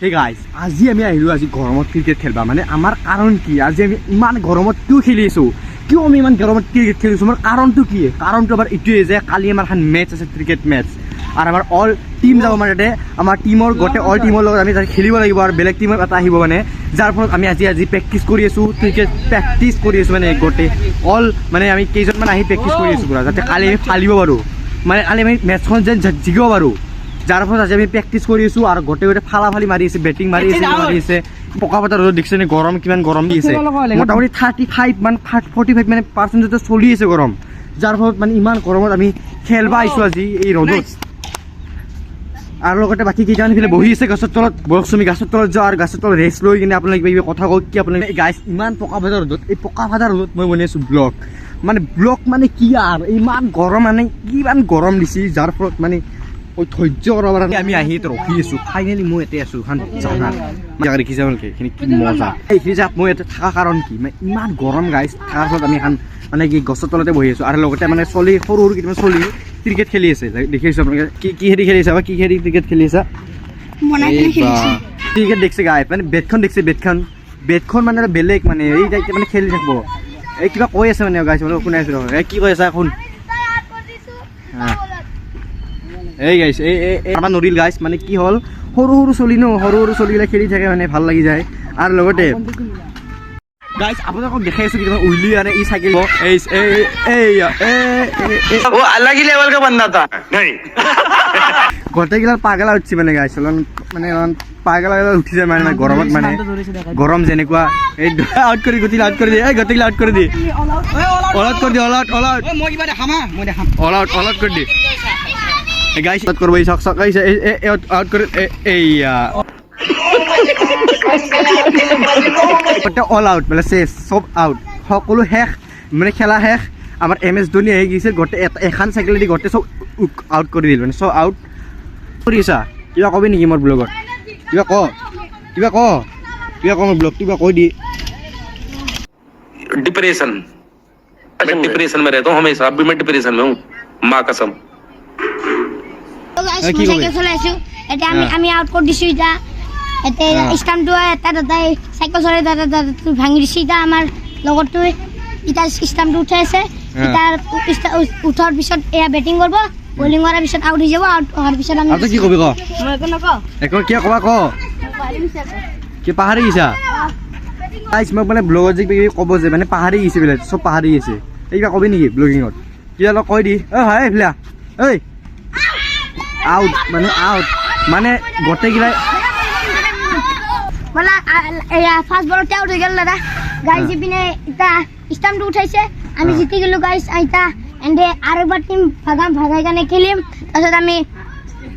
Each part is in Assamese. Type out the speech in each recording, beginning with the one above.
Hey guys, আজি আমি আহিলো আজি গৰমত ক্ৰিকেট খেলবা মানে আমাৰ কাৰণ কি আজি আমি ইমান গৰমত কিয় খেলি আছো কিয় আমি ইমান গৰমত ক্ৰিকেট খেলিছো আমাৰ কাৰণটো কি কাৰণটো আমাৰ ইটোৱে যে কালি আমাৰ এখন মেচ আছে ক্ৰিকেট মেচ আৰু আমাৰ অল টিম যাব মানে আমাৰ টিমৰ গোটে অল টিমৰ লগত আমি খেলিব লাগিব আৰু বেলেগ টিমৰ এটা আহিব মানে যাৰ ফলত আমি আজি প্ৰেক্টিছ কৰি আছো ক্ৰিকেট প্ৰেক্টিছ কৰি আছো মানে গোটে অল মানে আমি কেইজনমান আহি প্ৰেক্টিছ কৰি আছো পুৰা যাতে কালি আমি ফালিব পাৰো মানে কালি আমি মেচখন যেন জিকিব পাৰো যাৰ ফলত আজি আমি প্ৰেক্টিছ কৰি আছো আৰু গোটে ফালি মাৰি আছে বেটিং মাৰি আছে পকা পতা ৰ'দ দেখিছে নে গৰম কিমান গৰম দি আছে মোটামুটি 35 মান 45 মানে পাৰ্চেণ্টেজ চলি আছে গৰম যাৰ ফলত মানে ইমান গৰমত আমি খেলবা আহিছো আজি এই ৰ'দত আৰু লগতে বাকী কেইটামান ফিলে বহি আছে গছৰ তলত বৰকচমি গছৰ তলত যাওঁ আৰু গছৰ তলত ৰেষ্ট লৈ কিনে আপোনালোকে কিবা কথা কওক কি আপোনালোকে গাইছ ইমান পকা ভাজা ৰ'দত এই পকা ভাজা ৰ'দত মই বনাই আছোঁ ব্লগ মানে কি আৰু ইমান গৰম মানে কিমান গৰম দিছে যাৰ ফলত মানে ধৈৰ্য কৰাৰ কাৰণে আমি আহি ৰখি আছোঁ ফাইনেলি মই ইয়াতে আছোঁ এখন জাগাত জেগা দেখিছে আপোনালোকে এইখিনি কি মজা এইখিনি যে মই ইয়াতে থকা কাৰণ কি মানে ইমান গৰম গাইছ থকাৰ ফলত আমি এখন মানে কি গছৰ তলতে বহি আছোঁ আৰু লগতে মানে চলি সৰু কেইটামান চলি ক্ৰিকেট খেলি আছে দেখিছোঁ আপোনালোকে কি হেৰি খেলি আছে বা কি হেৰি ক্ৰিকেট খেলি আছে ক্ৰিকেট দেখিছে গাই মানে বেটখন দেখিছে বেটখন মানে বেলেগ মানে এই মানে খেলি থাকিব এই কিবা কৈ আছে মানে গাইছে মানে শুনাই আছোঁ এই কি কৈ আছে শুন এই গাইছ এই আমাৰ নদীৰ গাইছ মানে কি হ'ল সৰু চলিগিলা খেলি থাকে মানে ভাল লাগি যায় আৰু লগতে গাইছ আপোনালোকক দেখাই আছোঁ কেতিয়াবা উইলি আনে ই চাইকেল গোটেইগিলা পাগলা উঠিছে মানে গাইছ মানে পাগলা উঠি যায় মানে গৰমত মানে গৰম যেনেকুৱা এই আউট কৰি দিয়ে এই গোটেইগিলা আউট কৰি দিয়ে অল আউট কৰি দিয়ে গাইছ আউট কৰিব চক গাইছে আউট কৰি এইয়া অল আউট মানে চেছ চব আউট সকলো শেষ মানে খেলা শেষ আমাৰ MS ধোনী আহি গৈছে গোটেই এখন চাইকেলেদি গোটেই চব আউট কৰি দিল মানে চব আউট কৰিছা কিবা কবি নেকি মোৰ ব্লগত কিবা ক মোৰ ব্লগ কিবা কৈ দি डिप्रेशन में रहता हूँ हमेशा अभी मैं डिप्रेशन में हूँ माँ कसम আমি আউট কৰি দিছোঁ এতিয়া ষ্টাম্পটো এটা দাদাই চাইকেল চলাই দাদা ভাঙি দিছে এতিয়া আমাৰ লগৰটোৱে এতিয়া ষ্টাম্পটো উঠাই আছে এতিয়া উঠাৰ পিছত এয়া বেটিং কৰিব বলিং কৰাৰ পিছত আউট হৈ যাব আউট হোৱাৰ পিছত আমি কি কবি ক মই কি কবা ক কি পাহাৰি গৈছা গাইছ মোক মানে ব্লগত যে ক'ব যে মানে পাহাৰি গৈছে বোলে চব পাহাৰি গৈছে এই কিবা কবি নেকি ব্লগিঙত কিবা অলপ কৈ দি হয় এইফালে ঐ আউট মানে গোটেইগিলাই মানে ফাৰ্ষ্ট বলতে আউট হৈ গ'ল দাদা গাইছ ইপিনে এতিয়া ষ্টাম্পটো উঠাইছে আমি জিতি গ'লোঁ গাইছ এতিয়া এণ্ড আৰু এবাৰ টিম ভাগাই কাৰণে খেলিম তাৰপিছত আমি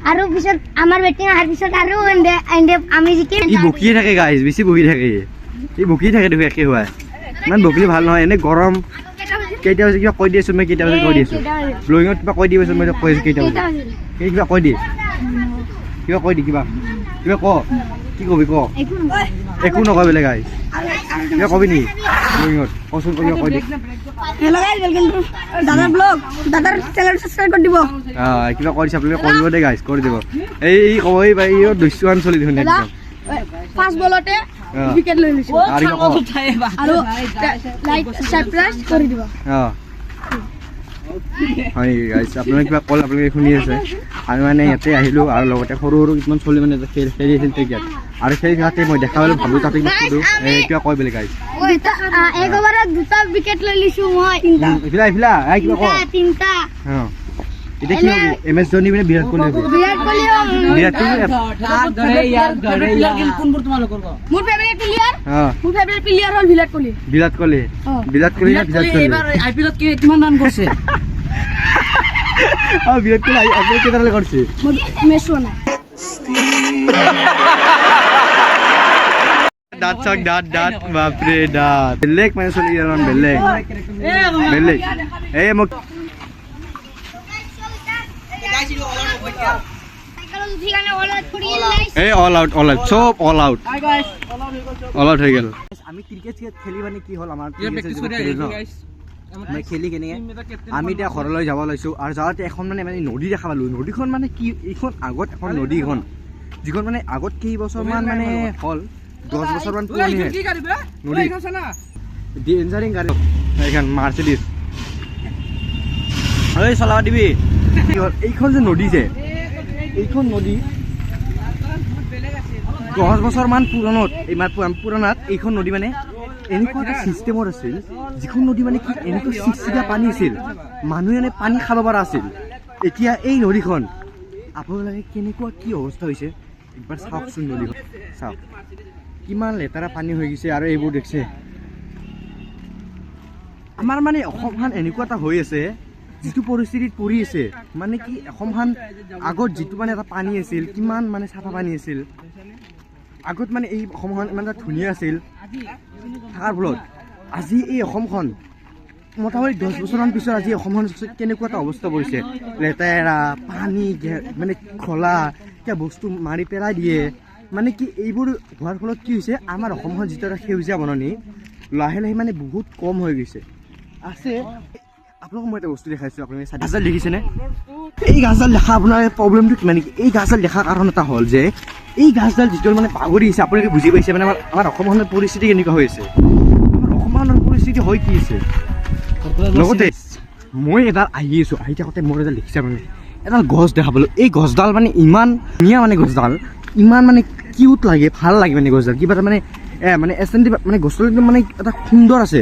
আৰু পিছত আমাৰ বেটিং অহাৰ পিছত আৰু এণ্ড আমি জিকিম ই বকিয়ে থাকে গাইছ বেছি বকি থাকে দেখো একে হোৱাই ইমান বকিলে ভাল নহয় এনে গৰম কেইটা বজাত কিবা কৈ দি আছোঁ মই কেইটা বজাত কৈ দি আছোঁ ব্লগিঙত কিবা কৈ দিবচোন মই কৈ আছোঁ কেইটা বজাত কিবা কৈ দি কিবা ক কি কবি ক একো নকয় বেলেগ গাইছ কিবা কবি নেকি ব্লগিঙত কচোন কিবা কৈ দি হেল্ল' গাইছ ওয়েলকাম টু দাদাৰ ব্লগ দাদাৰ চেনেল সাবস্ক্ৰাইব কৰি দিব কিবা কৰিছে আপোনালোকে কৰিব দে গাইছ কৰি দিব এই ক'ব এই দস্যুৱান চলি দেখোন একদম ফাৰ্ষ্ট বলতে উইকেট লৈ লৈছো আৰু লাইক সাবস্ক্ৰাইব কৰি দিব হয় গাইছ আপোনালোকে কিবা কল আপোনালোকে শুনি আছে আমি মানে ইয়াতে আহিলোঁ আৰু লগতে সৰু কিছুমান চলি মানে খেলি আছিল ক্ৰিকেট আৰু সেই তাতে মই দেখা পালোঁ ভাবোঁ তাতে কিবা কয় বোলে গাইছ এক অভাৰত দুটা উইকেট লৈ লৈছো মই কিবা তিনিটা এতিয়া কি MS ধোনী মানে বিৰাট কোহলি মোৰ ফেভাৰিট প্লেয়াৰ হ'ল বিৰাট কোহলি IPL কিমান ৰান কৰিছে বিৰাট কোহলি IPL কেইটা কৰিছে মেচ হোৱা নাই দাঁত বাপৰে দাঁত বেলেগ মানে চলি বেলেগ এই মোক এই অল আউট চব অল আউট হৈ গ'ল আমি ক্ৰিকেট খেলি মানে কি হ'ল আমাৰ খেলি কেনে আমি এতিয়া ঘৰলৈ যাব লৈছোঁ আৰু যাওঁতে এখন মানে নদী দেখা পালোঁ নদীখন মানে কি এইখন আগত এখন নদীখন যিখন মানে আগত কেইবছৰমান মানে হ'ল 10 বছৰমান পুৰণি নদী ডেঞ্জাৰিং গাড়ী এইখন মাৰ্চিডিজ ঐ চলাব দিবি এইখন যে নদী যে এইখন নদী 10 বছৰমান পুৰণাত এইখন নদী মানে এনেকুৱা এটা ছিষ্টেমৰ আছিল যিখন নদী মানে কি এনেকুৱা চিকচিকীয়া পানী আছিল মানুহে মানে পানী খাব পৰা আছিল এতিয়া এই নদীখন আপোনালোকে কেনেকুৱা কি অৱস্থা হৈছে একবাৰ চাওকচোন নদীখন চাওক কিমান লেতেৰা পানী হৈ গৈছে আৰু এইবোৰ দেখছে আমাৰ মানে অসমখন এনেকুৱা এটা হৈ আছে যিটো পৰিস্থিতিত পৰি আছে মানে কি অসমখন আগত যিটো মানে এটা পানী আছিল কিমান মানে চাফা পানী আছিল আগত মানে এই অসমখন ইমান এটা ধুনীয়া আছিল থকাৰ ফলত আজি এই অসমখন মোটামুটি 10 বছৰমান পিছত আজি অসমখন কেনেকুৱা এটা অৱস্থা পৰিছে লেতেৰা পানী মানে খোলা কিবা বস্তু মাৰি পেলাই দিয়ে মানে কি এইবোৰ হোৱাৰ ফলত কি হৈছে আমাৰ অসমখন যিটো এটা সেউজীয়া বননি লাহে লাহে মানে বহুত কম হৈ গৈছে আছে আপোনালোকক মই এটা বস্তু দেখাইছোঁ আপোনালোকে গাছডাল দেখিছেনে এই গাছডাল দেখা আপোনাৰ প্ৰব্লেমটো কিমান নেকি এই গাছডাল দেখাৰ কাৰণ এটা হ'ল যে এই গাছডাল যিটো মানে বাগৰি আহিছে আপোনালোকে বুজি পাইছে মানে আমাৰ অসমখনৰ পৰিস্থিতি কেনেকুৱা হৈ আছে আমাৰ অসমখনৰ পৰিস্থিতি হৈ কি আছে লগতে মই এডাল আহি আছোঁ আহি থাকোঁতে মোৰ এডাল দেখিছে মানে এডাল গছ দেখা পালোঁ এই গছডাল মানে ইমান ধুনীয়া মানে গছডাল ইমান মানে কিউট লাগে ভাল লাগে মানে গছডাল কিবা এটা মানে মানে এচেণ্টি মানে গছডাল মানে এটা সুন্দৰ আছে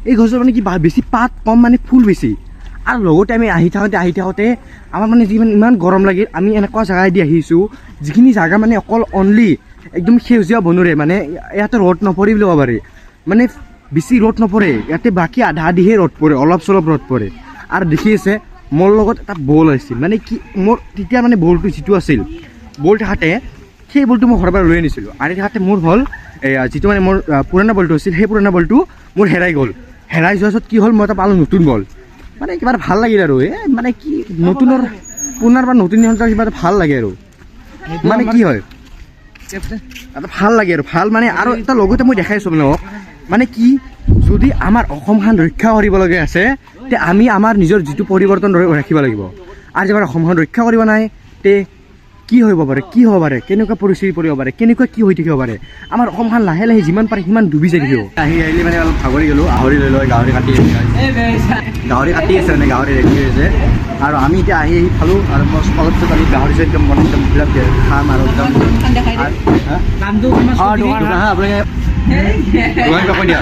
এই গছডাল মানে কি বেছি পাত কম মানে ফুল বেছি আৰু লগতে আমি আহি থাকোঁতে আমাৰ মানে যিমান ইমান গৰম লাগিল আমি এনেকুৱা জেগাইদি আহিছোঁ যিখিনি জেগা মানে অকল অনলি একদম সেউজীয়া বনৰে মানে ইয়াতে ৰ'দ নপৰে বুলি ক'ব পাৰি মানে বেছি ৰ'দ নপৰে ইয়াতে বাকী আধা আধিহে ৰ'দ পৰে অলপ চলপ ৰ'দ পৰে আৰু দেখি আছে মোৰ লগত এটা বল আছিল মানে কি মোৰ তেতিয়া মানে বলটো যিটো আছিল বল থাকোঁতে সেই বলটো মই ঘৰৰ পৰা লৈ আনিছিলোঁ আনি থাকোঁতে মোৰ হ'ল যিটো মানে মোৰ পুৰণা বলটো আছিল সেই পুৰণা বলটো মোৰ হেৰাই গ'ল হেৰাই যোৱাৰ পিছত কি হ'ল মই এটা পালোঁ নতুন বল মানে কিবা এটা ভাল লাগিল আৰু মানে কি নতুনৰ পুনৰ বা নতুন কিবা এটা ভাল লাগে আৰু মানে কি হয় এটা ভাল লাগে আৰু ভাল মানে আৰু এটা লগতে মই দেখাইছোঁ আপোনালোকক মানে কি যদি আমাৰ অসমখন ৰক্ষা কৰিবলগীয়া আছে তে আমি আমাৰ নিজৰ যিটো পৰিৱৰ্তন ৰাখিব লাগিব আৰু যদি আমাৰ অসমখন ৰক্ষা কৰিব নাই তে কি হ'ব পাৰে কেনেকুৱা পৰিস্থিতি পৰিব পাৰে কেনেকুৱা কি হৈ থাকিব পাৰে আমাৰ অসমখন লাহে লাহে যিমান পাৰে সিমান ডুবি যাই থাকিব আহিলে মানে অলপ ভাগৰি গ'লোঁ গাহৰি লৈ লৈ গাহৰি কাটি আছে মানে গাহৰি ৰেডি হৈছে আৰু আমি এতিয়া আহি খালোঁ আৰু মই অলপ পিছত আমি গাহৰি একদম বনাই একদম বিলাক খাম আৰু একদম আপোনালোকে দোকান কাপোৰ দিয়া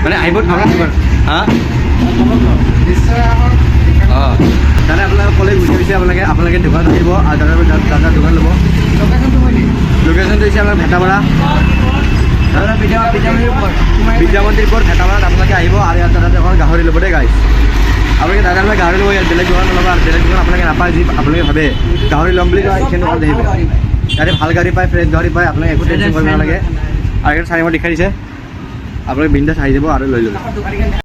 মানে আহিব আপোনাৰ হা অঁ তাতে আপোনালোকে ক'লে গুচি গৈছে আপোনালোকে দোকান আহিব আৰু দাদাৰ দোকান ল'ব লোকেশ্যনটো হৈছে আপোনাৰ ভেটাপাৰা বিদ্যা মন্দিৰ ওপৰত ভেটাপাৰাত আপোনালোকে আহিব আৰু ইয়াত দাদাতে এখন গাহৰি ল'ব দেই গাইছ আপোনালোকে দাদাৰ পৰা গাহৰি ল'ব ইয়াত বেলেগ দোকান নল'ব আৰু বেলেগ দোকান আপোনালোকে নাপায় যি আপোনালোকে ভাবে গাহৰি ল'ম বুলি কয় এইখিনি দোকান আহিব ইয়াতে ভাল গাড়ী পায় ফ্ৰেছ গাড়ী পায় আপোনালোকে একো টেনশ্যন কৰিব নালাগে আৰু ইয়াত চাই মই দেখাই দিছে আপোনালোকে বিন্দাছ আহি যাব আৰু লৈ ল'ব